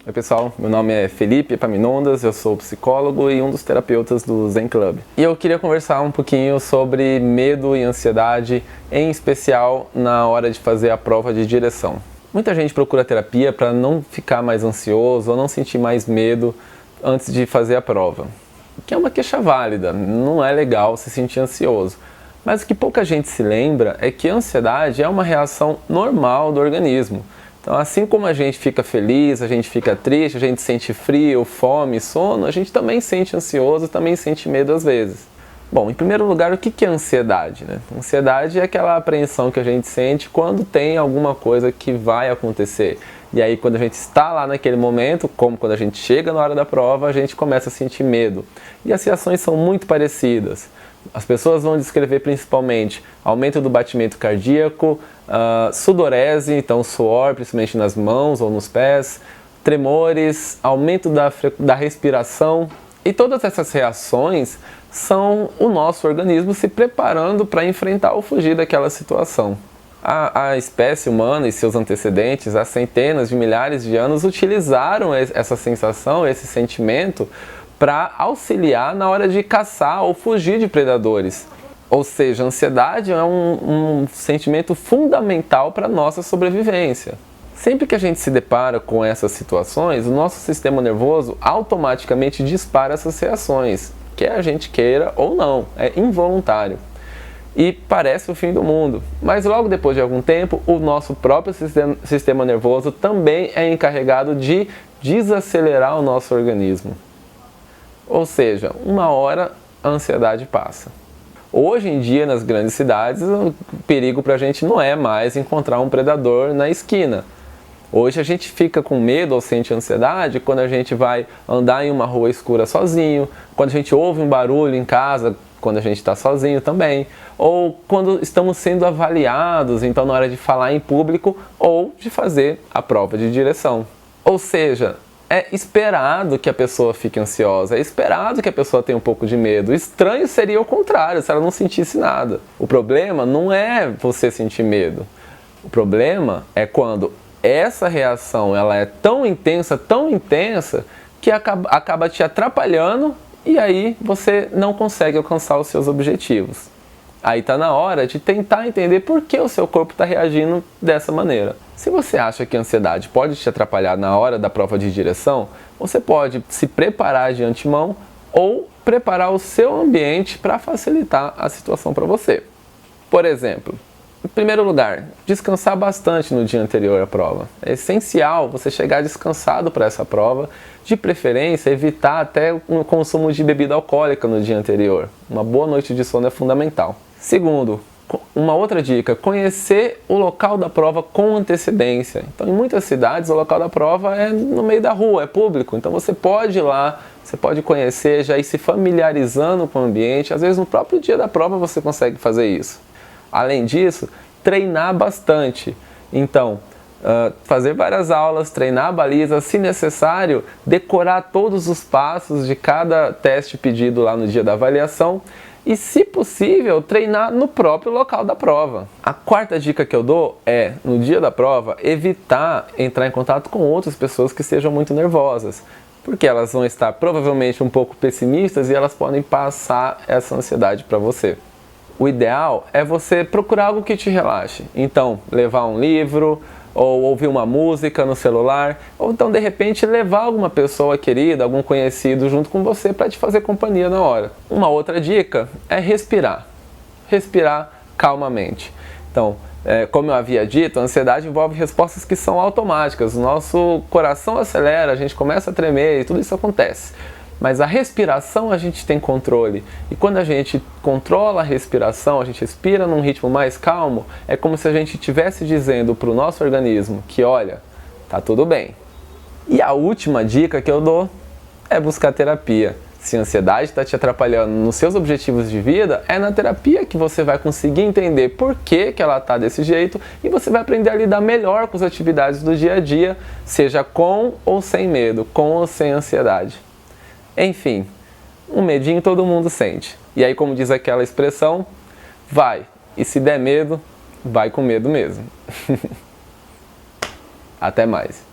Oi pessoal, meu nome é Felipe Epaminondas, eu sou psicólogo e um dos terapeutas do Zen Club. E eu queria conversar um pouquinho sobre medo e ansiedade, em especial na hora de fazer a prova de direção. Muita gente procura terapia para não ficar mais ansioso ou não sentir mais medo antes de fazer a prova. Que é uma queixa válida, não é legal se sentir ansioso. Mas o que pouca gente se lembra é que a ansiedade é uma reação normal do organismo. Então, assim como a gente fica feliz, a gente fica triste, a gente sente frio, fome, sono, a gente também sente ansioso, também sente medo às vezes. Bom, em primeiro lugar, o que é ansiedade, né? Ansiedade é aquela apreensão que a gente sente quando tem alguma coisa que vai acontecer. E aí, quando a gente está lá naquele momento, como quando a gente chega na hora da prova, a gente começa a sentir medo. E as reações são muito parecidas. As pessoas vão descrever principalmente aumento do batimento cardíaco, sudorese, então suor, principalmente nas mãos ou nos pés, tremores, aumento da respiração. E todas essas reações são o nosso organismo se preparando para enfrentar ou fugir daquela situação. A espécie humana e seus antecedentes, há centenas de milhares de anos, utilizaram essa sensação, esse sentimento, para auxiliar na hora de caçar ou fugir de predadores. Ou seja, a ansiedade é um sentimento fundamental para a nossa sobrevivência. Sempre que a gente se depara com essas situações, o nosso sistema nervoso automaticamente dispara essas reações, quer a gente queira ou não, é involuntário. E parece o fim do mundo, mas logo depois de algum tempo, o nosso próprio sistema nervoso também é encarregado de desacelerar o nosso organismo. Ou seja, uma hora a ansiedade passa. Hoje em dia, nas grandes cidades, o perigo para a gente não é mais encontrar um predador na esquina. Hoje a gente fica com medo ou sente ansiedade quando a gente vai andar em uma rua escura sozinho, quando a gente ouve um barulho em casa, quando a gente está sozinho também, ou quando estamos sendo avaliados, então na hora de falar em público ou de fazer a prova de direção. Ou seja, é esperado que a pessoa fique ansiosa, é esperado que a pessoa tenha um pouco de medo. Estranho seria o contrário, se ela não sentisse nada. O problema não é você sentir medo. O problema é quando essa reação ela é tão intensa, que acaba te atrapalhando e aí você não consegue alcançar os seus objetivos. Aí está na hora de tentar entender por que o seu corpo está reagindo dessa maneira. Se você acha que a ansiedade pode te atrapalhar na hora da prova de direção, você pode se preparar de antemão ou preparar o seu ambiente para facilitar a situação para você. Por exemplo, em primeiro lugar, descansar bastante no dia anterior à prova. É essencial você chegar descansado para essa prova, de preferência evitar até o consumo de bebida alcoólica no dia anterior. Uma boa noite de sono é fundamental. Segundo, uma outra dica, conhecer o local da prova com antecedência. Então, em muitas cidades, o local da prova é no meio da rua, é público. Então, você pode ir lá, você pode conhecer, já ir se familiarizando com o ambiente. Às vezes, no próprio dia da prova, você consegue fazer isso. Além disso, treinar bastante. Então, fazer várias aulas, treinar a baliza, se necessário, decorar todos os passos de cada teste pedido lá no dia da avaliação e, se possível, treinar no próprio local da prova. A quarta dica que eu dou é, no dia da prova, evitar entrar em contato com outras pessoas que estejam muito nervosas, porque elas vão estar provavelmente um pouco pessimistas e elas podem passar essa ansiedade para você. O ideal é você procurar algo que te relaxe. Então, levar um livro, ou ouvir uma música no celular, ou então, de repente, levar alguma pessoa querida, algum conhecido junto com você para te fazer companhia na hora. Uma outra dica é respirar. Respirar calmamente. Então, como eu havia dito, a ansiedade envolve respostas que são automáticas. O nosso coração acelera, a gente começa a tremer e tudo isso acontece. Mas a respiração a gente tem controle. E quando a gente controla a respiração, a gente respira num ritmo mais calmo, é como se a gente estivesse dizendo para o nosso organismo que, olha, tá tudo bem. E a última dica que eu dou é buscar terapia. Se a ansiedade está te atrapalhando nos seus objetivos de vida, é na terapia que você vai conseguir entender por que ela está desse jeito e você vai aprender a lidar melhor com as atividades do dia a dia, seja com ou sem medo, com ou sem ansiedade. Enfim, um medinho todo mundo sente. E aí, como diz aquela expressão, vai. E se der medo, vai com medo mesmo. Até mais.